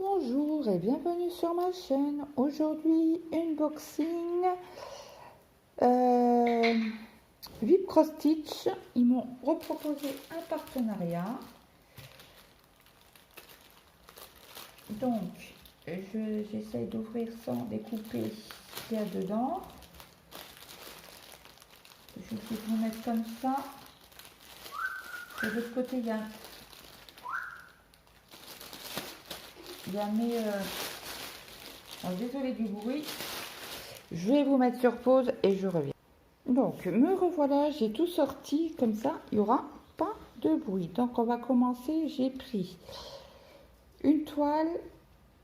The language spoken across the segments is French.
Bonjour et bienvenue sur ma chaîne. Aujourd'hui, unboxing Vip Cross Stitch. Ils m'ont reproposé un partenariat. Donc, j'essaye d'ouvrir sans découper ce qu'il y a dedans. Je vais vous mettre comme ça. De l'autre côté, il y a mes... désolé du bruit. Je vais vous mettre sur pause et je reviens. Donc, me revoilà, j'ai tout sorti comme ça, il n'y aura pas de bruit. Donc, on va commencer. J'ai pris une toile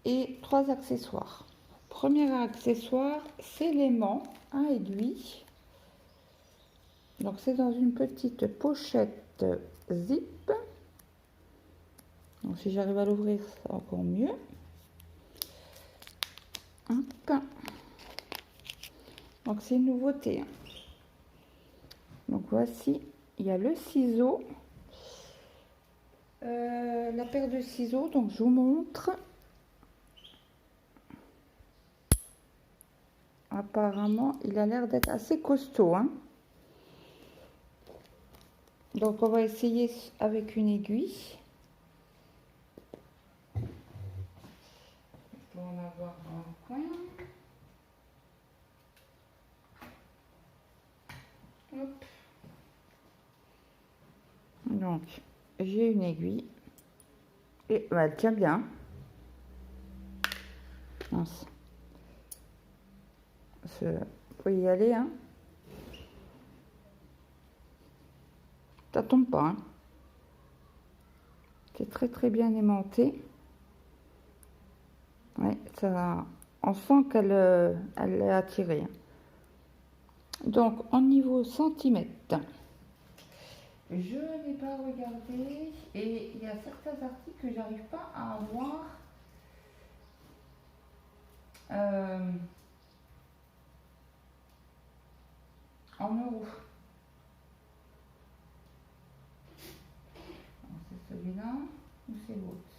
et 3 accessoires. Premier accessoire, c'est l'aimant à aiguille. Donc, c'est dans une petite pochette zip. Donc, si j'arrive à l'ouvrir, c'est encore mieux. Hop. Donc, c'est une nouveauté. Donc, voici, il y a le ciseau. La paire de ciseaux, donc je vous montre. Apparemment, il a l'air d'être assez costaud, hein. Donc, on va essayer avec une aiguille. Pour en avoir dans le coin. Hop. Donc, j'ai une aiguille. Et bah, elle tient bien. Mince. Faut y aller, hein. Ça tombe pas, hein. C'est très très bien aimanté. Ouais, ça, on sent qu'elle elle est attirée. Donc, en niveau centimètres, je n'ai pas regardé et il y a certains articles que j'arrive pas à avoir. En euros. C'est celui-là ou c'est l'autre?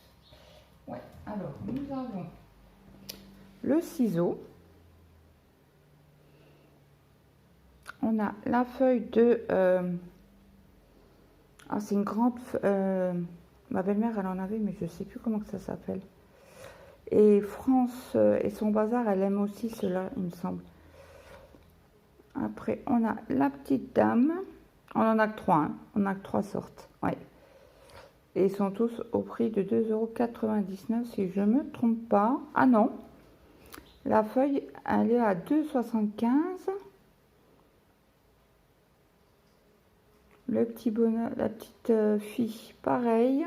Ouais, alors nous avons le ciseau. On a la feuille de... Ah, c'est une grande... ma belle-mère, elle en avait, mais je ne sais plus comment que ça s'appelle. Et France et son bazar, elle aime aussi cela, il me semble. Après, on a la petite dame. On en a que 3, hein. On a que 3 sortes. Ouais. Et ils sont tous au prix de 2,99 € si je me trompe pas. Ah non. La feuille, elle est à 2,75 €. Le petit bonheur, la petite fille, pareil.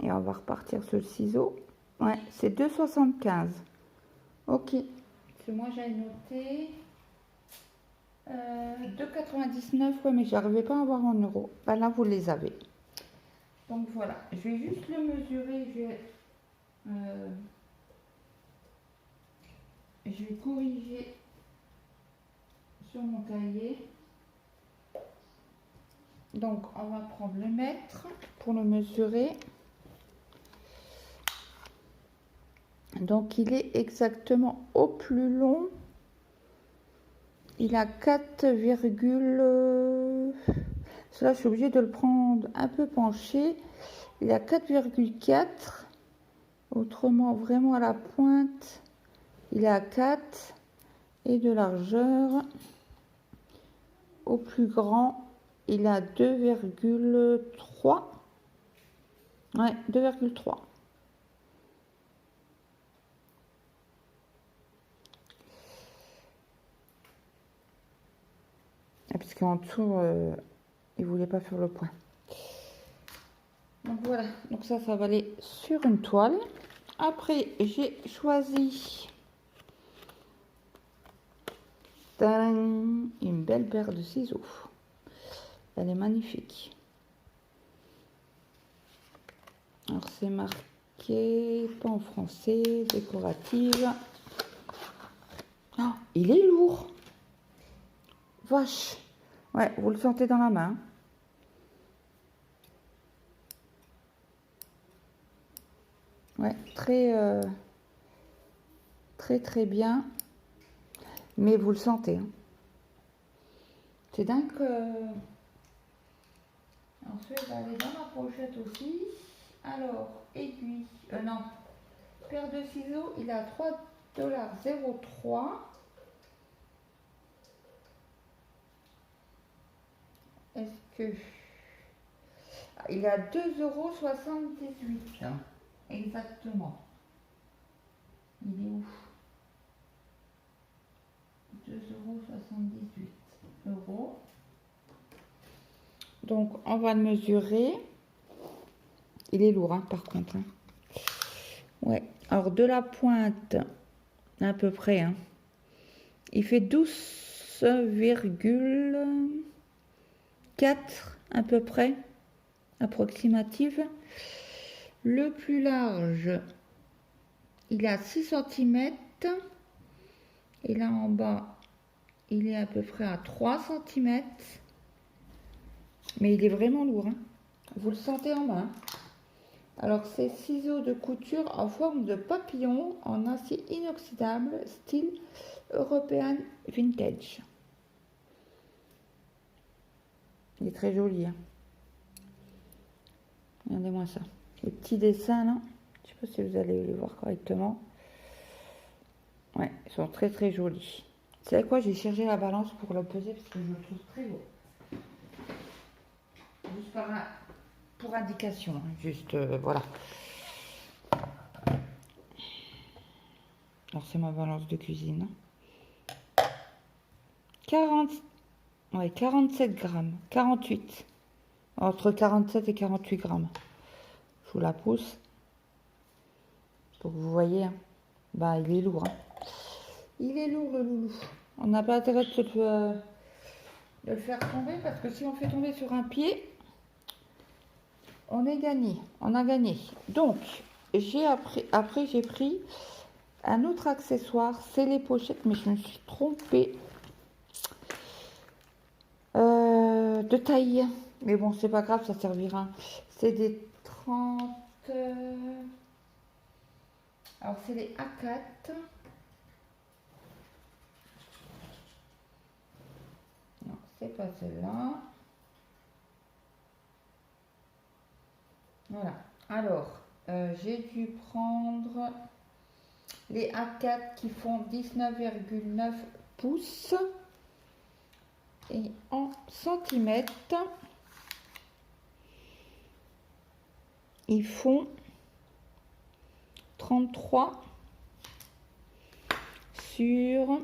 Et on va repartir sur le ciseau. Ouais, c'est 2,75 €. Ok. Moi, j'ai noté 2,99 €. Ouais, mais j'arrivais pas à avoir en euros. Ben là, vous les avez. Donc voilà. Je vais juste le mesurer. Je vais corriger sur mon cahier. Donc, on va prendre le mètre pour le mesurer. Donc, il est exactement au plus long. Il a 4, cela, je suis obligée de le prendre un peu penché. Il a 4,4. Autrement, vraiment à la pointe, il est à 4. Et de largeur, au plus grand, il a 2,3. Ouais, 2,3. Puisqu'en dessous, il voulait pas faire le point. Donc voilà, donc ça va aller sur une toile. Après, j'ai choisi une belle paire de ciseaux. Elle est magnifique. Alors c'est marqué, pas en français, décorative. Oh, il est lourd. Vache. Ouais, vous le sentez dans la main. Ouais, très bien. Mais vous le sentez. Hein. C'est dingue que... Ensuite, elle va aller dans la pochette aussi. Alors, aiguille. Non. Paire de ciseaux, il a 3,03 $. Est-ce que... Ah, il a 2,78 €. Hein. Exactement. Il est où? 2,78 €. Donc, on va le mesurer. Il est lourd, hein, par contre. Hein. Ouais. Alors, de la pointe, à peu près, hein, il fait 12,4 à peu près, approximative. Le plus large, il a 6 cm. Et là en bas, il est à peu près à 3 cm. Mais il est vraiment lourd. Hein. Vous le sentez en main. Alors, c'est ciseaux de couture en forme de papillon en acier inoxydable, style European Vintage. Il est très joli. Hein. Regardez-moi ça. Les petits dessins là. Je ne sais pas si vous allez les voir correctement. Ouais, ils sont très jolis. Vous savez quoi? J'ai cherché la balance pour le peser parce que je le trouve très lourd. Juste pour indication, hein, juste voilà. Alors c'est ma balance de cuisine. 47 grammes, 48. Entre 47 et 48 grammes. Je vous la pousse. Pour que vous voyez. Hein. Bah il est lourd. Hein. Il est lourd le loulou. On n'a pas intérêt de le faire tomber parce que si on fait tomber sur un pied, on est gagné. On a gagné. Donc, après j'ai pris un autre accessoire, c'est les pochettes, mais je me suis trompée de taille. Mais bon, c'est pas grave, ça servira. C'est des 30... Alors, c'est les A4. Non, c'est pas celle-là. Voilà. Alors, j'ai dû prendre les A4 qui font 19,9 pouces. Et en centimètres, ils font 33 sur...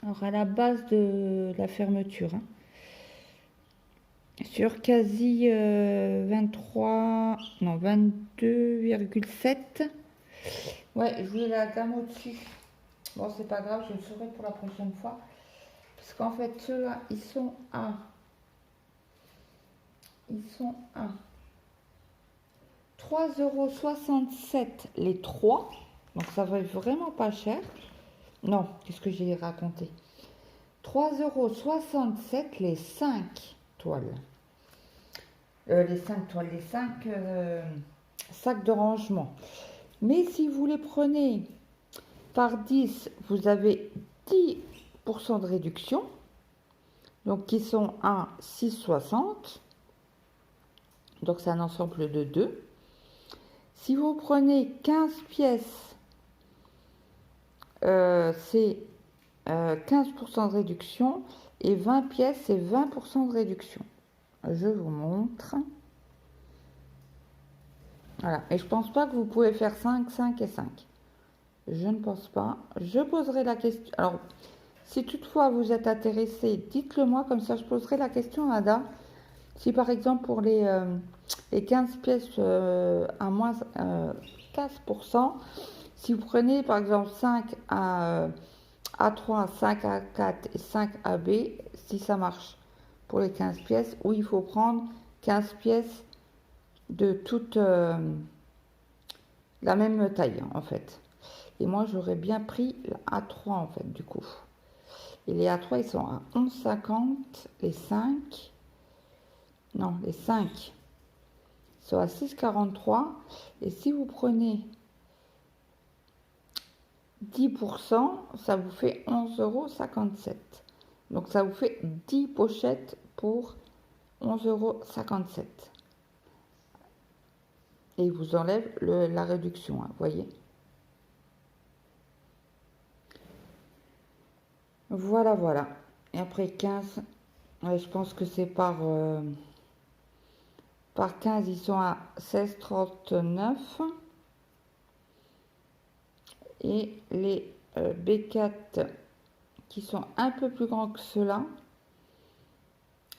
Alors, à la base de la fermeture. Hein. Sur quasi 23... Non, 22,7. Ouais, je voulais la gamme au-dessus. Bon, c'est pas grave, je le saurai pour la prochaine fois. Parce qu'en fait, ceux-là, ils sont à 3,67 € les 3. Donc ça va vraiment pas cher. Non, qu'est-ce que j'ai raconté? 3,67 € les 5 toiles. Les 5 toiles, les 5 sacs de rangement. Mais si vous les prenez par 10, vous avez 10% de réduction. Donc qui sont à 6,60 €. Donc c'est un ensemble de 2. Si vous prenez 15 pièces, c'est 15% de réduction. Et 20 pièces, c'est 20% de réduction. Je vous montre. Voilà. Et je pense pas que vous pouvez faire 5, 5 et 5. Je ne pense pas. Je poserai la question. Alors, si toutefois vous êtes intéressé, dites-le moi. Comme ça, je poserai la question à Ada. Si par exemple pour les 15 pièces à moins 15%, si vous prenez par exemple 5 à A3, 5 à 4 et 5 à B, si ça marche pour les 15 pièces, ou il faut prendre 15 pièces de toute la même taille en fait. Et moi j'aurais bien pris la A3 en fait du coup. Et les A3 ils sont à 11,50, les 5. Non, les 5, sont à 6,43. Et si vous prenez 10%, ça vous fait 11,57 €. Donc ça vous fait 10 pochettes pour 11,57 €. Et il vous enlève la réduction, hein, voyez. Voilà, voilà. Et après 15, ouais, je pense que c'est par 15, ils sont à 16,39. Et les B4 qui sont un peu plus grands que ceux-là,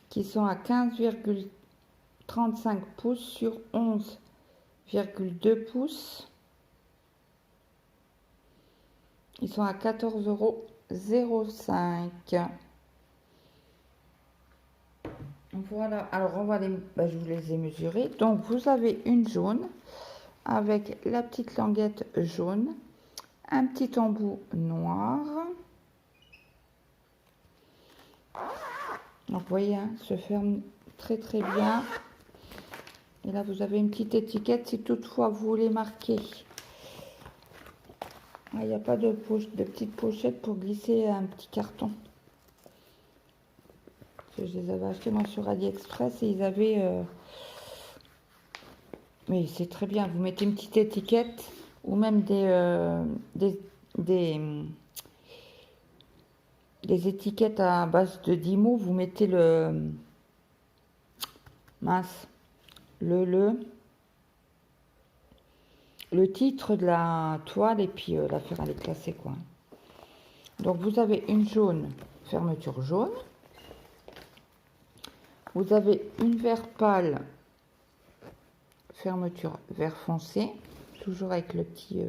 qui sont à 15,35 pouces sur 11,2 pouces, ils sont à 14,05 €. Voilà, alors on va je vous les ai mesurés. Donc vous avez une jaune avec la petite languette jaune, un petit embout noir. Donc vous voyez, hein, se ferme très très bien. Et là vous avez une petite étiquette si toutefois vous voulez marquer. Il n'y a pas de petite pochette pour glisser un petit carton. Je les avais achetés moi sur AliExpress et ils avaient... Mais c'est très bien, vous mettez une petite étiquette ou même des étiquettes à base de 10 mots, vous mettez le titre de la toile et puis l'affaire elle est classée quoi. Donc vous avez une jaune, fermeture jaune. Vous avez une vert pâle, fermeture vert foncé, toujours avec le petit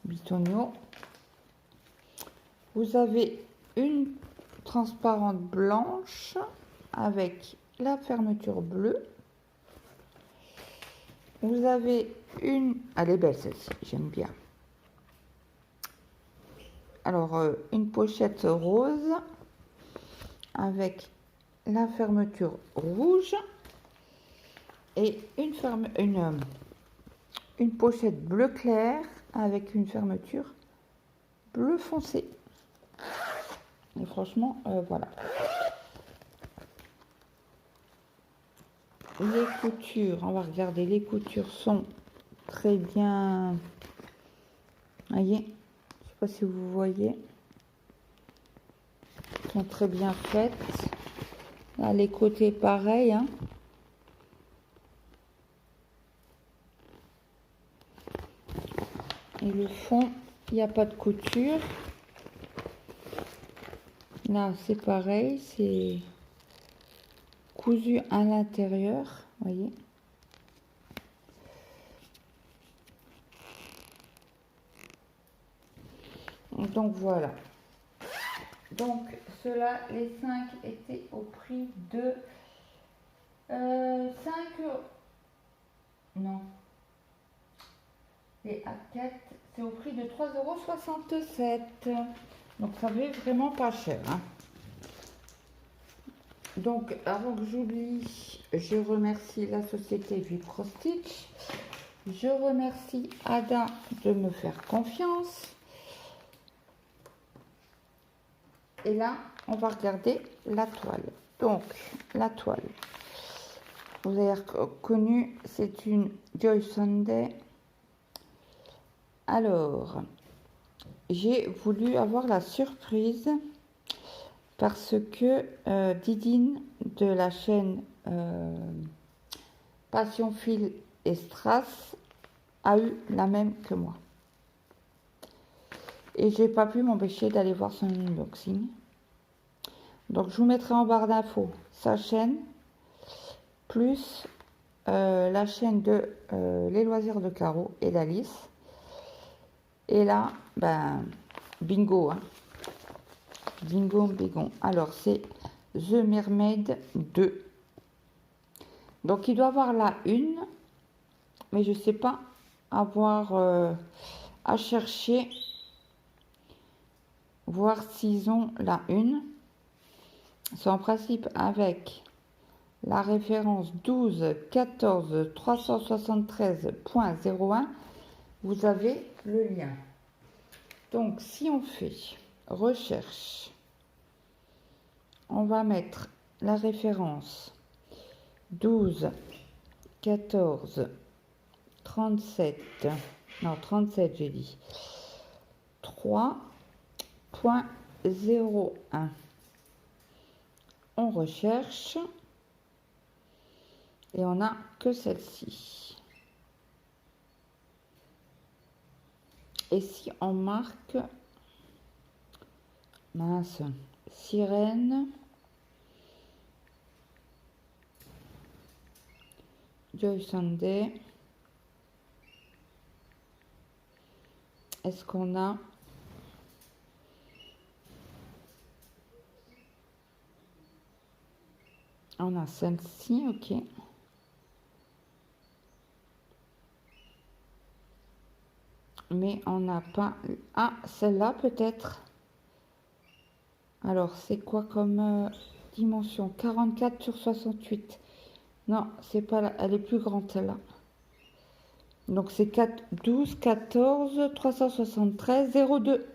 bitonio. Vous avez une transparente blanche avec la fermeture bleue. Vous avez une... Elle est belle celle-ci, j'aime bien. Alors, une pochette rose avec la fermeture rouge et une pochette bleu clair avec une fermeture bleu foncé. Et franchement, voilà. Les coutures, on va regarder, les coutures sont très bien, voyez, je sais pas si vous voyez, sont très bien faites. Là, les côtés pareil, hein. Et le fond, il n'y a pas de couture. Là, c'est pareil, c'est cousu à l'intérieur, voyez. Donc voilà. Donc ceux-là, les 5 étaient au prix de 5 €. Non. Les A4, c'est au prix de 3,67 €. Donc ça fait vraiment pas cher. Hein. Donc avant que j'oublie, je remercie la société Vipro Stitch. Je remercie Ada de me faire confiance. Et là, on va regarder la toile. Donc, la toile, vous avez reconnu, c'est une Joy Sunday. Alors, j'ai voulu avoir la surprise parce que Didine de la chaîne Passion Fil et Strass a eu la même que moi. Et j'ai pas pu m'empêcher d'aller voir son unboxing. Donc je vous mettrai en barre d'infos sa chaîne, plus la chaîne de Les Loisirs de Caro et d'Alice. Et là, ben, bingo, hein. Bingo, bigon. Alors c'est The Mermaid 2. Donc il doit avoir la une, mais je sais pas avoir à chercher, voir s'ils ont la une. C'est en principe avec la référence 12 14 373.01, vous avez le lien. Donc si on fait recherche, on va mettre la référence 12 14 37, non 37 j'ai dit, 3.01. On recherche et on n'a que celle-ci. Et si on marque, mince, sirène, Joy Sunday, est-ce qu'on a celle-ci, ok. Mais on n'a pas... Ah, celle-là peut-être. Alors, c'est quoi comme dimension? 44 sur 68. Non, c'est pas là. Elle est plus grande celle-là. Donc, c'est 12, 14, 373, 02.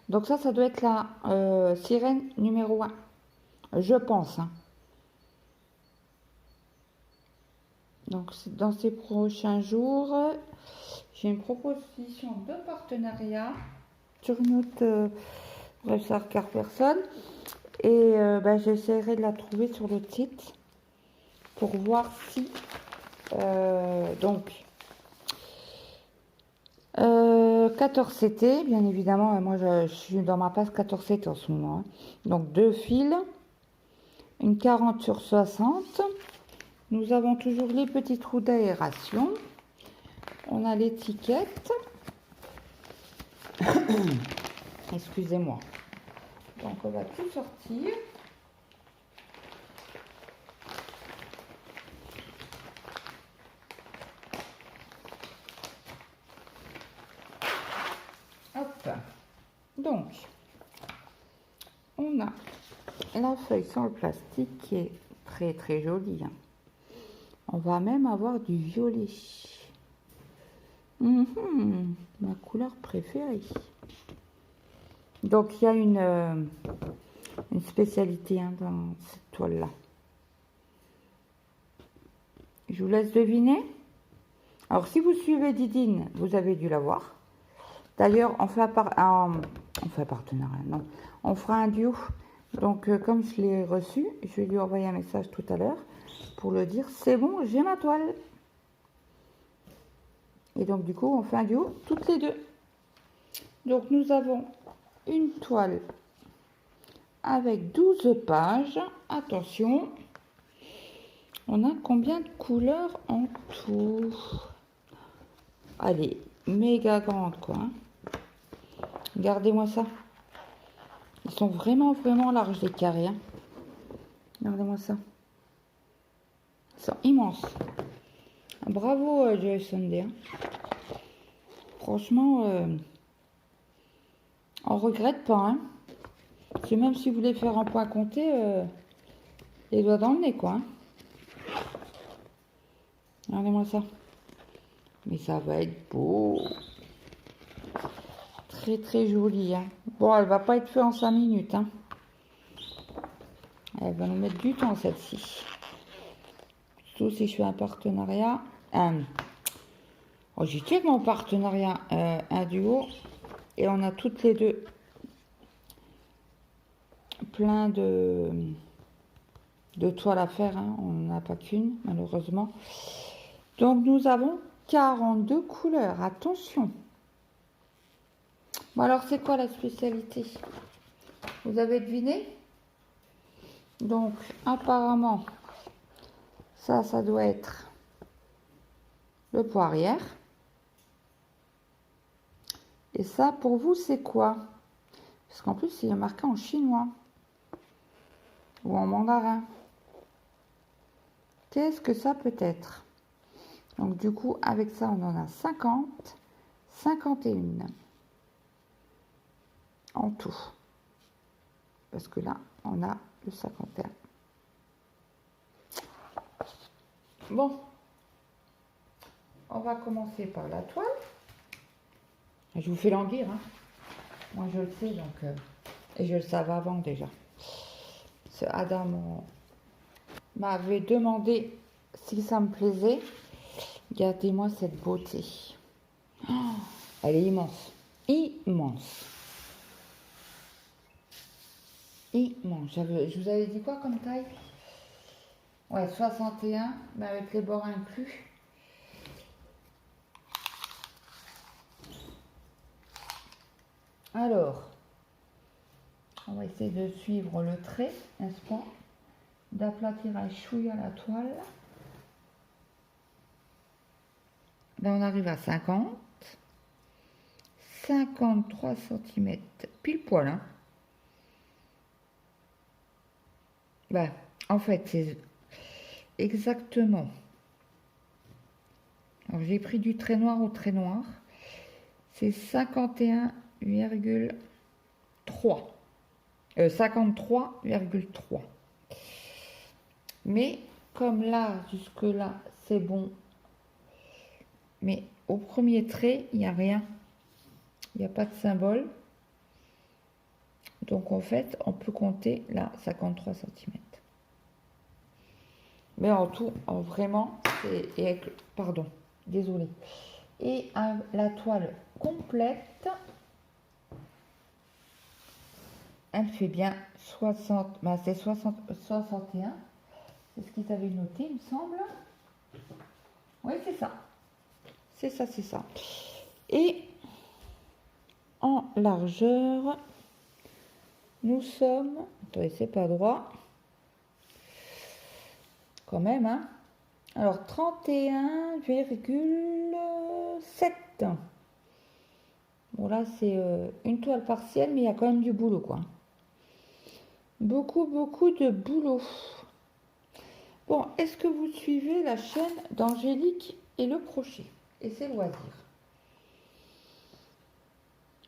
Donc, ça doit être la sirène numéro 1. Je pense. Hein. Donc, dans ces prochains jours, j'ai une proposition de partenariat sur une autre bref, ça regarde personne. Et j'essaierai de la trouver sur le site pour voir si donc 14 CT, bien évidemment, moi je suis dans ma passe 14 CT en ce moment. Hein. Donc 2 fils, une 40 sur 60. Nous avons toujours les petits trous d'aération. On a l'étiquette. Excusez-moi. Donc on va tout sortir. Hop. Donc, on a la feuille sans le plastique qui est très très jolie. Hein. On va même avoir du violet. Ma couleur préférée. Donc il y a une spécialité hein, dans cette toile là. Je vous laisse deviner. Alors si vous suivez Didine, vous avez dû la voir. D'ailleurs on fait un partenariat, non, on fera un duo. Donc comme je l'ai reçu, je vais lui envoyer un message tout à l'heure pour le dire c'est bon, j'ai ma toile. Et donc du coup on fait un duo toutes les deux. Donc nous avons une toile avec 12 pages. Attention, on a combien de couleurs en tout? Allez, méga grande quoi. Regardez-moi ça. Ils sont vraiment larges les carrés. Hein. Regardez-moi ça. Ils sont immenses. Bravo Joy Sunday. Hein. Franchement, on regrette pas. Hein. Parce que même si vous voulez faire un point compté, les doigts dans le nez quoi. Hein. Regardez-moi ça. Mais ça va être beau. Très très joli. Hein. Bon, elle va pas être faite en 5 minutes. Hein. Elle va nous mettre du temps celle-ci. Surtout si je fais un partenariat. Oh, j'ai fait mon partenariat, un duo. Et on a toutes les deux plein de toiles à faire. Hein. On n'en a pas qu'une, malheureusement. Donc nous avons 42 couleurs. Attention. Bon alors c'est quoi la spécialité? Vous avez deviné? Donc apparemment ça doit être le poirière. Et ça pour vous c'est quoi? Parce qu'en plus il est marqué en chinois ou en mandarin. Qu'est-ce que ça peut être? Donc du coup avec ça on en a 50, 51 en tout. Parce que là on a le 51. Bon, on va commencer par la toile. Je vous fais languir, hein. Moi je le sais, donc et je le savais avant déjà. Ce Adam m'avait demandé si ça me plaisait. Regardez-moi cette beauté. Oh, elle est immense, immense, immense. Je vous avais dit quoi comme taille? Ouais, 61, mais avec les bords inclus. Alors, on va essayer de suivre le trait, n'est-ce pas? D'aplatir un chouïa la toile. Là, on arrive à 50. 53 cm, pile poil, hein. Ben, en fait, c'est exactement. Alors, j'ai pris du trait noir au trait noir. C'est 51,3. 53,3. Mais comme là, jusque-là, c'est bon. Mais au premier trait, il n'y a rien. Il n'y a pas de symbole. Donc en fait, on peut compter là 53 cm. Mais en tout, vraiment, c'est... Pardon, désolé. Et la toile complète, elle fait bien 60... Ben c'est 61. C'est ce qu'ils avaient noté, il me semble. Oui, c'est ça. C'est ça, c'est ça. Et en largeur, nous sommes... Attendez, c'est pas droit. Quand même, hein. Alors, 31,7. Bon, là, c'est une toile partielle, mais il y a quand même du boulot, quoi. Beaucoup, beaucoup de boulot. Bon, est-ce que vous suivez la chaîne d'Angélique et le crochet et ses loisirs?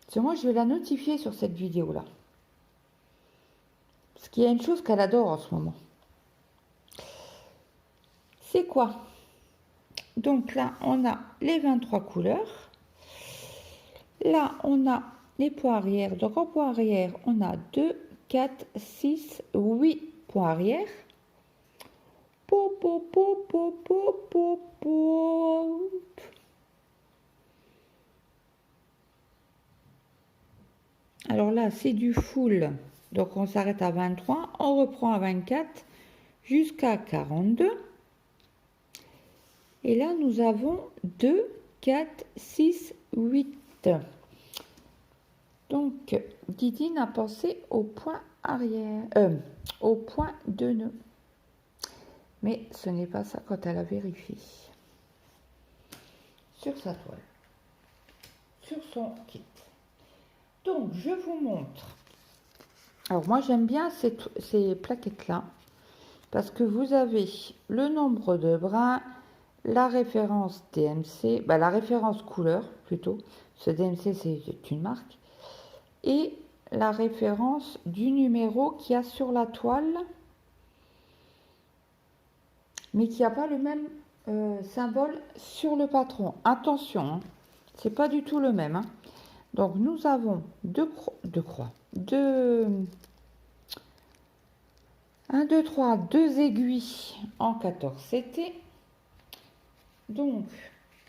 Parce que moi, je vais la notifier sur cette vidéo-là. Parce qu'il y a une chose qu'elle adore en ce moment. C'est quoi? Donc là, on a les 23 couleurs. Là, on a les points arrière. Donc en points arrière, on a 2, 4, 6, 8 points arrière. Alors là, c'est du full. Donc on s'arrête à 23, on reprend à 24 jusqu'à 42. Et là, nous avons 2, 4, 6, 8. Donc, Didine a pensé au point arrière, au point de nœud. Mais ce n'est pas ça quand elle a vérifié. Sur sa toile. Sur son kit. Donc, je vous montre. Alors, moi, j'aime bien ces plaquettes-là. Parce que vous avez le nombre de brins, la référence DMC, la référence couleur plutôt. Ce DMC, c'est une marque. Et la référence du numéro qu'il y a sur la toile, mais qui n'a pas le même symbole sur le patron. Attention, hein, c'est pas du tout le même. Hein. Donc nous avons deux aiguilles en 14 CT. Donc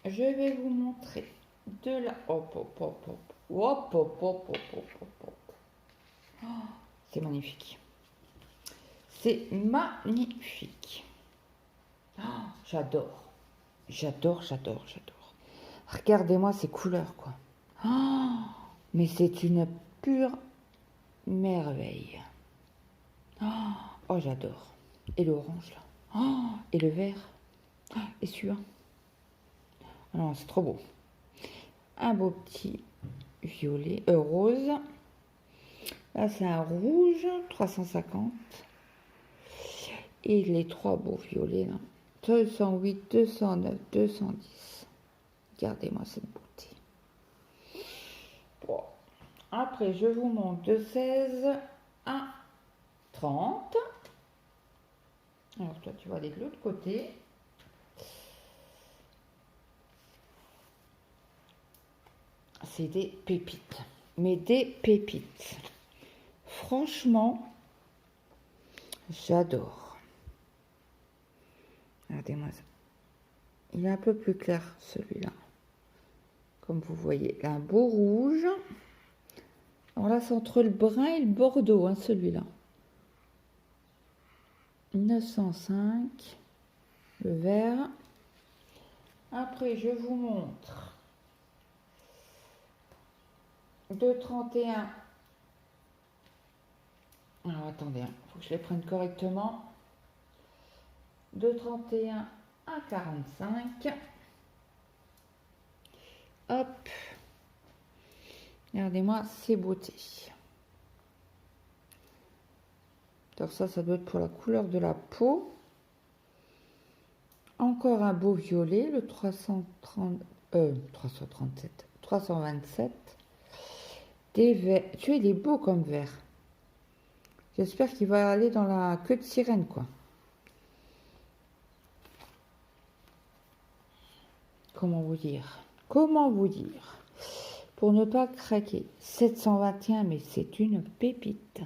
je vais vous montrer de la c'est magnifique. C'est magnifique. Oh, j'adore. J'adore, j'adore, j'adore. Regardez-moi ces couleurs, quoi. Oh, mais c'est une pure merveille. Oh, j'adore. Et l'orange, là. Oh, et le vert. Oh, et celui-là. Oh, non, c'est trop beau. Un beau petit violet, rose. Là, c'est un rouge, 350. Et les trois beaux violets, là. 208, 209, 210. Regardez-moi cette beauté. Bon. Après, je vous montre de 16 à 30. Alors, toi, tu vas aller de l'autre côté. c'est des pépites. Mais des pépites. Franchement, j'adore. Regardez-moi ça. Il est un peu plus clair, celui-là. Comme vous voyez, là, un beau rouge. Alors là, c'est entre le brun et le bordeaux, hein, celui-là. 905, le vert. Après, je vous montre 2,31. Alors, attendez, il faut que je les prenne correctement. 2,31 à 45. Hop. Regardez-moi ces beautés. Alors ça doit être pour la couleur de la peau. Encore un beau violet, le 327. Des verts. Tu vois, il est beau comme vert. J'espère qu'il va aller dans la queue de sirène, quoi. Comment vous dire? Comment vous dire? Pour ne pas craquer. 721, mais c'est une pépite.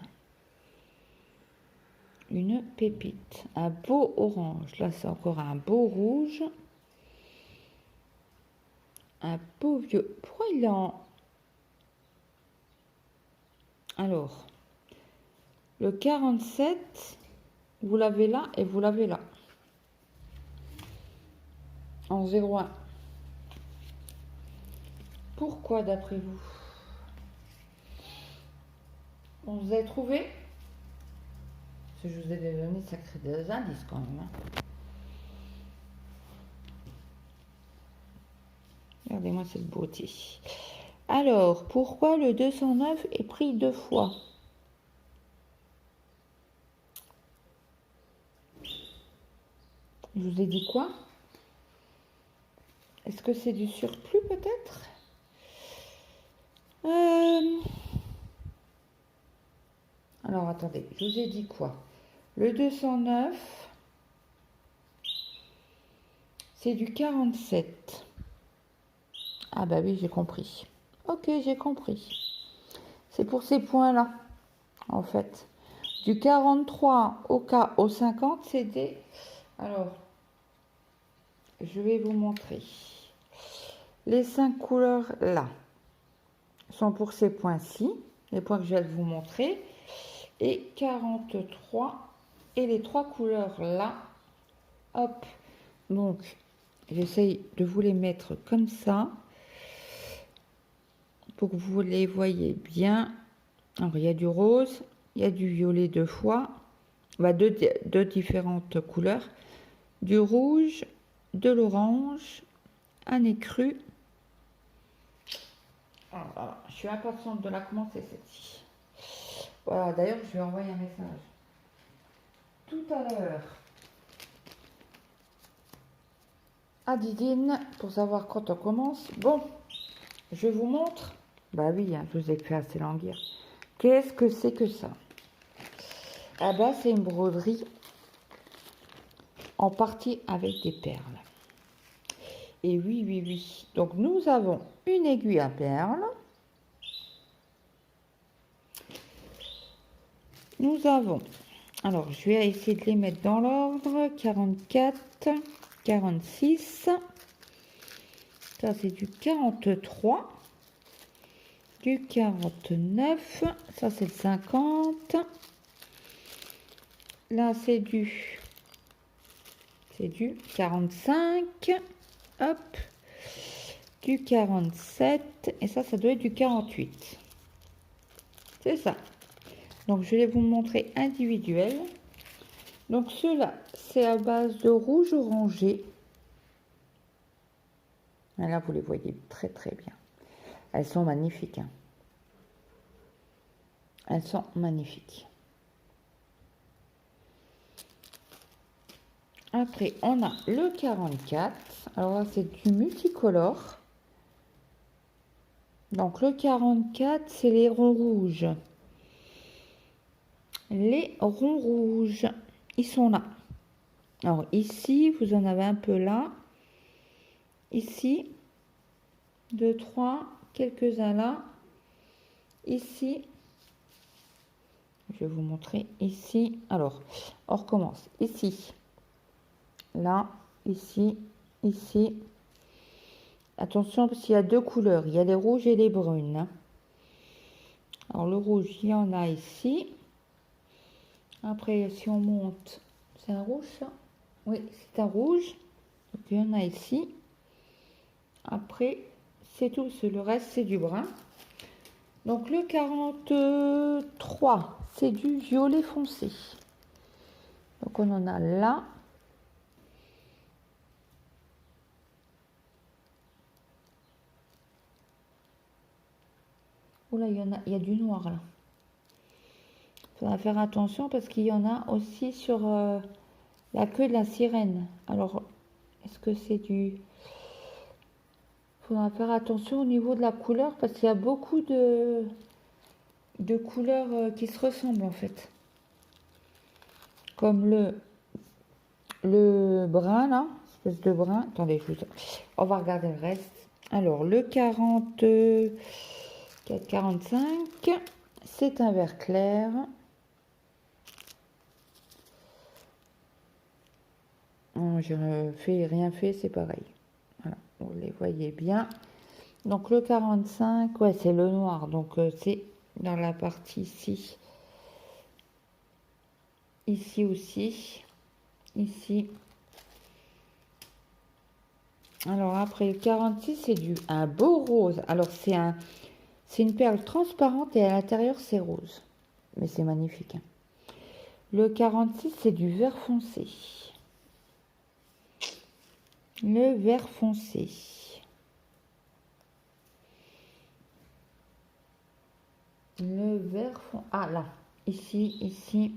Une pépite. Un beau orange. Là, c'est encore un beau rouge. Un beau vieux. Pourquoi il est en... Alors, le 47, vous l'avez là et vous l'avez là. En 01. Pourquoi d'après vous? On vous a trouvé? Parce que je vous ai donné sacré des indices quand même. Hein. Regardez-moi cette beauté. Alors, pourquoi le 209 est pris 2 fois? Je vous ai dit quoi? Est-ce que c'est du surplus peut-être? Alors, attendez, je vous ai dit quoi? Le 209, c'est du 47. Ah bah oui, j'ai compris. Ok, j'ai compris. C'est pour ces points-là, en fait. Du 43 au 50, c'est des... Alors, je vais vous montrer. Les 5 couleurs là sont pour ces points-ci, les points que je vais vous montrer. Et 43 et les 3 couleurs là, hop. Donc, j'essaye de vous les mettre comme ça pour que vous les voyez bien. Alors, il y a du rose, il y a du violet 2 fois, bah, deux différentes couleurs, du rouge, de l'orange, un écru. Alors, je suis impatiente de la commencer celle-ci. Voilà, d'ailleurs, je vais envoyer un message tout à l'heure à Didine pour savoir quand on commence. Bon, je vous montre. Bah oui, hein, je vous ai fait assez languir. Qu'est-ce que c'est que ça? Ah bah, c'est une broderie en partie avec des perles. Et oui, oui, oui. Donc, nous avons une aiguille à perles. Nous avons, alors je vais essayer de les mettre dans l'ordre, 44, 46, ça c'est du 43, du 49, ça c'est le 50, là c'est du 45, hop, du 47, et ça doit être du 48, c'est ça. Donc, je vais vous montrer individuel. Donc, ceux-là, c'est à base de rouge orangé. Là, vous les voyez très, très bien. Elles sont magnifiques. Hein. Elles sont magnifiques. Après, on a le 44. Alors là, c'est du multicolore. Donc, le 44, c'est les ronds rouges. Les ronds rouges, ils sont là. Alors ici, vous en avez un peu là. Ici, 2, 3, quelques-uns là. Ici, je vais vous montrer ici. Alors, on recommence. Ici, là, ici, ici. Attention parce qu'il y a deux couleurs. Il y a les rouges et les brunes, hein. Alors, le rouge, il y en a ici. Après, si on monte, c'est un rouge, ça? Oui, c'est un rouge. Donc, il y en a ici. Après, c'est tout. Le reste, c'est du brun. Donc, le 43, c'est du violet foncé. Donc, on en a là. Oula, il y a du noir là. Il faudra faire attention parce qu'il y en a aussi sur la queue de la sirène. Alors, est-ce que c'est du... Il faudra faire attention au niveau de la couleur parce qu'il y a beaucoup de couleurs qui se ressemblent en fait. Comme le brun là, espèce de brun. Attendez, on va regarder le reste. Alors, le 45, c'est un vert clair. Je fais rien fait, c'est pareil. Voilà, vous les voyez bien. Donc le 45, ouais, c'est le noir. Donc c'est dans la partie ici. Ici aussi. Ici. Alors après le 46, c'est un beau rose. Alors c'est une perle transparente et à l'intérieur c'est rose. Mais c'est magnifique, hein. Le 46, c'est du vert foncé. Le vert foncé. Le vert foncé. Ah là, ici, ici.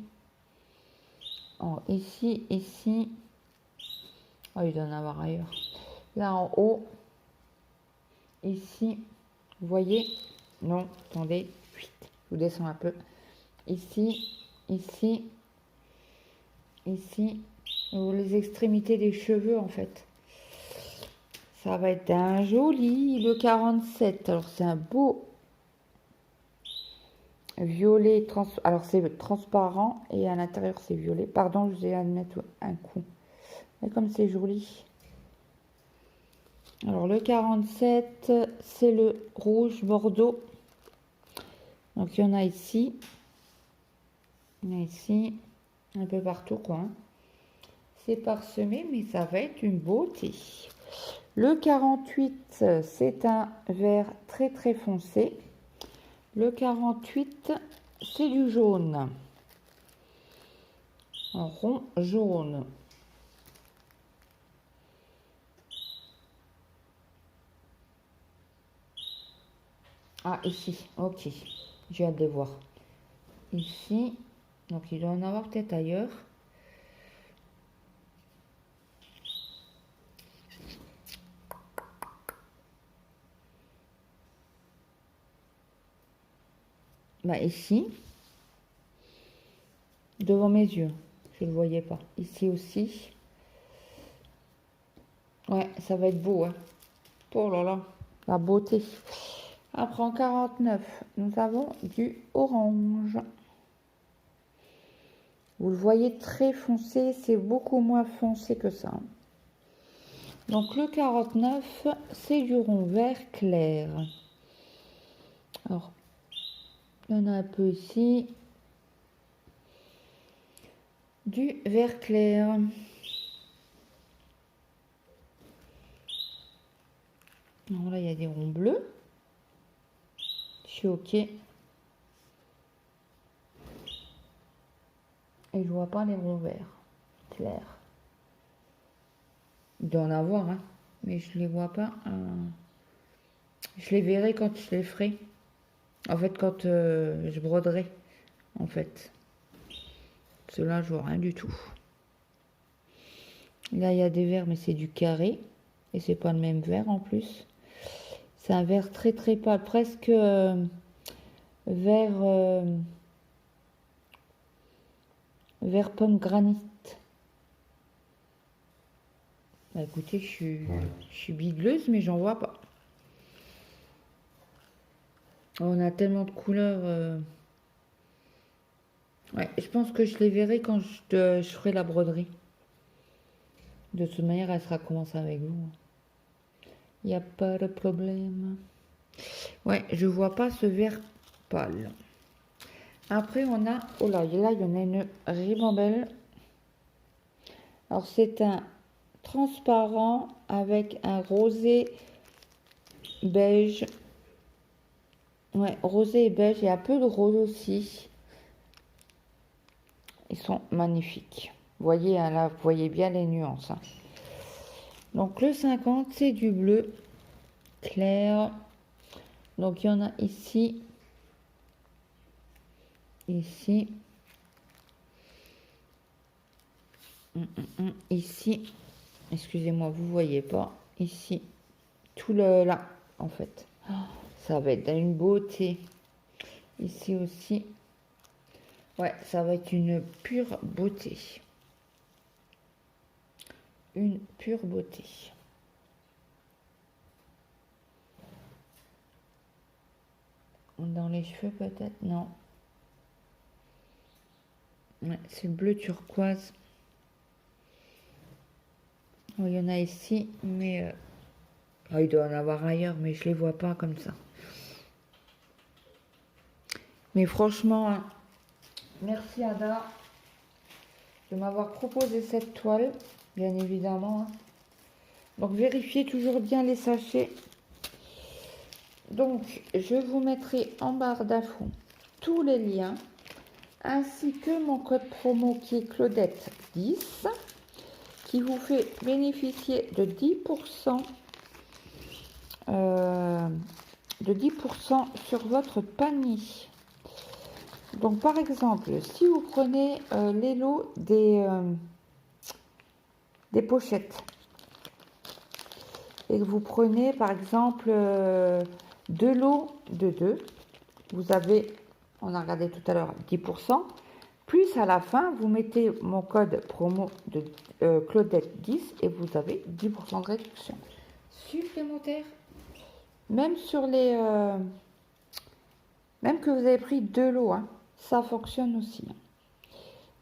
Oh, ici, ici. Oh, il doit en avoir ailleurs. Là en haut. Ici. Vous voyez? Non, attendez. Je vous descends un peu. Ici, ici, ici. Les extrémités des cheveux en fait. Ça va être un joli. Le 47. Alors c'est un beau violet. Alors c'est transparent et à l'intérieur c'est violet. Pardon, je vais admettre un coup. Mais comme c'est joli. Alors le 47, c'est le rouge bordeaux. Donc il y en a ici. Il y en a ici. Un peu partout quoi, hein. C'est parsemé, mais ça va être une beauté. Le 48, c'est un vert très très foncé. Le 48, c'est du jaune. Un rond jaune. Ah, ici, ok. J'ai hâte de voir. Ici, donc il doit en avoir peut-être ailleurs. Bah ici, devant mes yeux, je ne le voyais pas. Ici aussi. Ouais, ça va être beau, hein. Oh là là, la beauté. Après en 49, nous avons du orange. Vous le voyez très foncé, c'est beaucoup moins foncé que ça. Donc le 49, c'est du rond vert clair. Alors, il y en a un peu ici. Du vert clair. Alors là, il y a des ronds bleus. Je suis ok. Et je vois pas les ronds verts clairs. Il doit en avoir, hein, mais je les vois pas. Je les verrai quand je les ferai. En fait, quand je broderai, en fait. Cela, je vois rien du tout. Là, il y a des verts, mais c'est du carré. Et c'est pas le même vert en plus. C'est un vert très très pâle, presque vert pomme granit. Bah, écoutez, je suis bigleuse, mais j'en vois pas. On a tellement de couleurs. Ouais, je pense que je les verrai quand je ferai la broderie. De toute manière, elle sera commencée avec vous. Il n'y a pas de problème. Ouais, je vois pas ce vert pâle. Après, on a... Oh là, il y en a une ribambelle. Alors, c'est un transparent avec un rosé beige. Ouais, rosé et beige. Il y a un peu de rose aussi. Ils sont magnifiques. Vous voyez, hein, là, vous voyez bien les nuances. Hein. Donc, le 50, c'est du bleu clair. Donc, il y en a ici. Ici. Ici. Excusez-moi, vous voyez pas. Ici. Tout le là, en fait. Oh, ça va être une beauté. Ici aussi. Ouais, ça va être une pure beauté. Une pure beauté. Dans les cheveux peut-être? Non. Ouais, c'est le bleu turquoise. Oh, il y en a ici, mais... Oh, il doit en avoir ailleurs, mais je les vois pas comme ça. Mais franchement, hein, merci Ada de m'avoir proposé cette toile, bien évidemment. Hein. Donc vérifiez toujours bien les sachets. Donc je vous mettrai en barre d'infos tous les liens, ainsi que mon code promo qui est Claudette 10, qui vous fait bénéficier de 10% sur votre panier. Donc par exemple, si vous prenez les lots des pochettes et que vous prenez par exemple 2 lots de 2, vous avez, on a regardé tout à l'heure, 10%, plus à la fin, vous mettez mon code promo de Claudette 10 et vous avez 10% de réduction supplémentaire. Même sur les... même que vous avez pris 2 lots, hein, ça fonctionne aussi.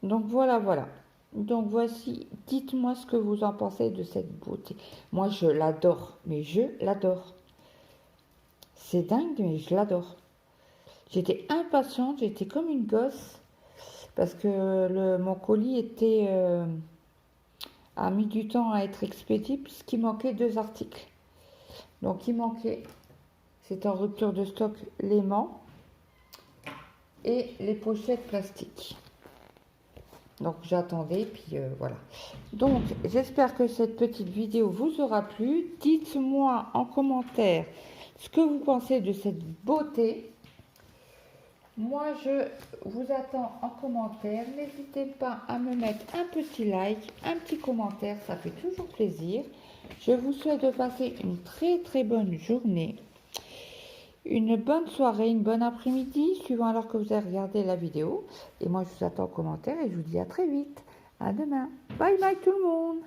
Donc voilà, voilà. Donc voici, dites-moi ce que vous en pensez de cette beauté. Moi, je l'adore, mais je l'adore. C'est dingue, mais je l'adore. J'étais impatiente, j'étais comme une gosse, parce que mon colis était... a mis du temps à être expédié, puisqu'il manquait 2 articles. Donc il manquait, c'est en rupture de stock, l'aimant et les pochettes plastiques. Donc j'attendais, puis voilà. Donc j'espère que cette petite vidéo vous aura plu. Dites-moi en commentaire ce que vous pensez de cette beauté. Moi je vous attends en commentaire. N'hésitez pas à me mettre un petit like, un petit commentaire, ça fait toujours plaisir. Je vous souhaite de passer une très très bonne journée. Une bonne soirée, une bonne après-midi, suivant l'heure que vous avez regardé la vidéo. Et moi, je vous attends en commentaire et je vous dis à très vite. À demain. Bye bye tout le monde.